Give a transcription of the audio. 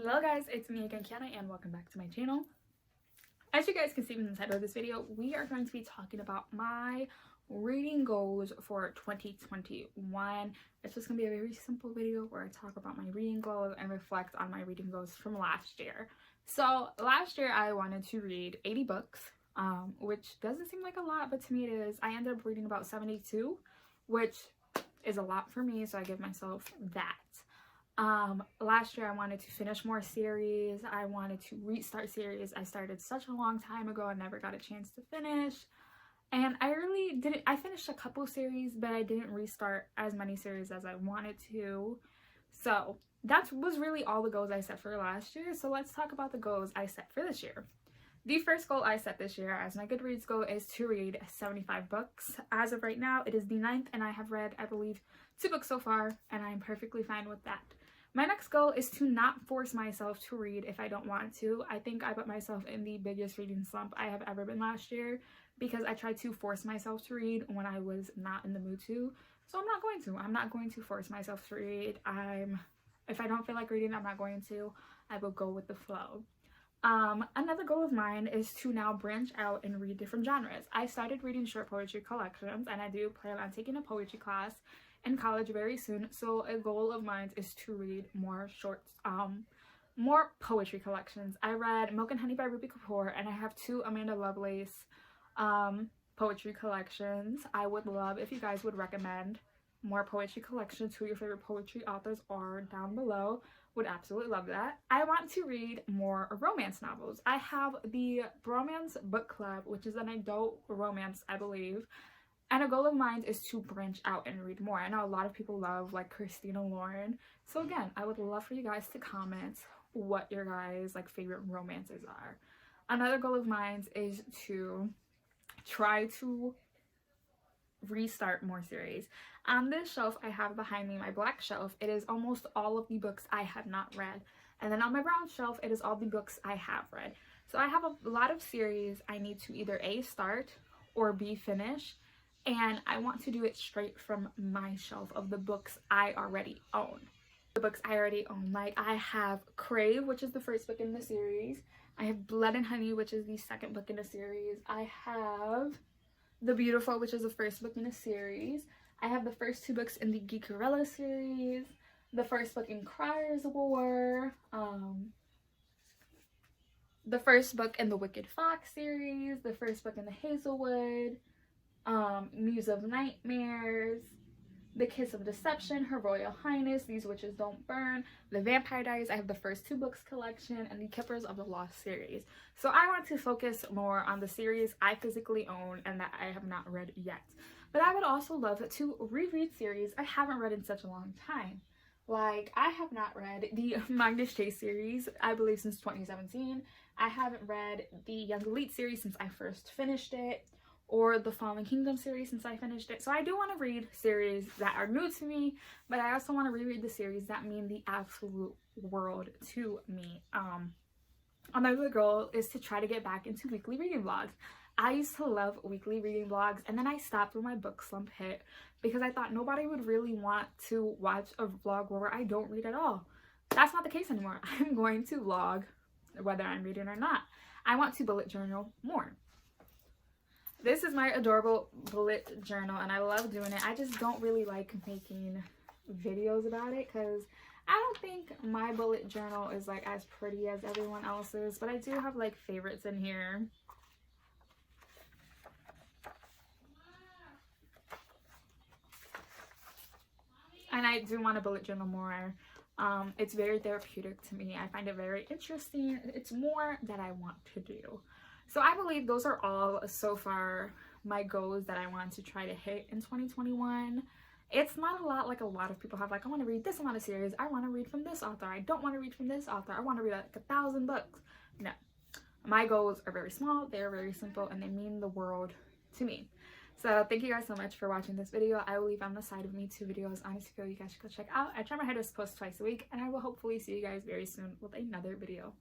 Hello guys, it's me again, Kiana, and welcome back to my channel. As you guys can see from the title of this video, we are going to be talking about my reading goals for 2021. It's just going to be a very simple video where I talk about my reading goals and reflect on my reading goals from last year. So last year I wanted to read 80 books, which doesn't seem like a lot, but to me it is. I ended up reading about 72, which is a lot for me, so I give myself that. Last year I wanted to finish more series. I wanted to restart series I started such a long time ago and never got a chance to finish. And I really didn't. I finished a couple series, but I didn't restart as many series as I wanted to. So that was really all the goals I set for last year. So let's talk about the goals I set for this year. The first goal I set this year as my Goodreads goal is to read 75 books. As of right now, it is the 9th, and I have read, I believe, 2 books so far, and I'm perfectly fine with that. My next goal is to not force myself to read if I don't want to. I think I put myself in the biggest reading slump I have ever been last year because I tried to force myself to read when I was not in the mood to. So I'm not going to. I'm not going to force myself to read. If I don't feel like reading, I'm not going to. I will go with the flow. Another goal of mine is to now branch out and read different genres. I started reading short poetry collections, and I do plan on taking a poetry class in college very soon. So a goal of mine is to read more more poetry collections. I read Milk and Honey by Rupi Kapoor, and I have 2 Amanda Lovelace poetry collections. I would love if you guys would recommend more poetry collections. Who your favorite poetry authors are down below. Would absolutely love that. I want to read more romance novels. I have the Bromance Book Club, which is an adult romance, I believe. And a goal of mine is to branch out and read more. I know a lot of people love like Christina Lauren. So again, I would love for you guys to comment what your guys' like favorite romances are. Another goal of mine is to try to restart more series. On this shelf I have behind me, my black shelf, it is almost all of the books I have not read. And then on my brown shelf, it is all the books I have read. So I have a lot of series I need to either A, start, or B, finish. And I want to do it straight from my shelf of the books I already own. The books I already own, like I have Crave, which is the first book in the series. I have Blood and Honey, which is the second book in the series. I have The Beautiful, which is the first book in the series. I have the first 2 books in the Geekerella series. The first book in Crier's War. The first book in the Wicked Fox series. The first book in the Hazelwood. Muse of Nightmares, The Kiss of Deception, Her Royal Highness, These Witches Don't Burn, The Vampire Diaries. I have the first 2 books collection, and the Keepers of the Lost series. So I want to focus more on the series I physically own and that I have not read yet. But I would also love to reread series I haven't read in such a long time. Like, I have not read the Magnus Chase series, I believe, since 2017. I haven't read the Young Elite series since I first finished it, or the Fallen Kingdom series since I finished it. So I do want to read series that are new to me, but I also want to reread the series that mean the absolute world to me. Another goal is to try to get back into weekly reading vlogs. I used to love weekly reading vlogs, and then I stopped when my book slump hit because I thought nobody would really want to watch a vlog where I don't read at all. That's not the case anymore. I'm going to vlog whether I'm reading or not. I want to bullet journal more. This is my adorable bullet journal, and I love doing it. I just don't really like making videos about it because I don't think my bullet journal is like as pretty as everyone else's, but I do have like favorites in here. And I do want to bullet journal more. It's very therapeutic to me. I find it very interesting. It's more that I want to do. So I believe those are all so far my goals that I want to try to hit in 2021. It's not a lot like a lot of people have, like, I want to read this amount of series. I want to read from this author. I don't want to read from this author. I want to read like 1,000 books. No. My goals are very small. They're very simple, and they mean the world to me. So thank you guys so much for watching this video. I will leave on the side of me 2 videos on Instagram you guys should go check out. I try my hardest to post twice a week, and I will hopefully see you guys very soon with another video.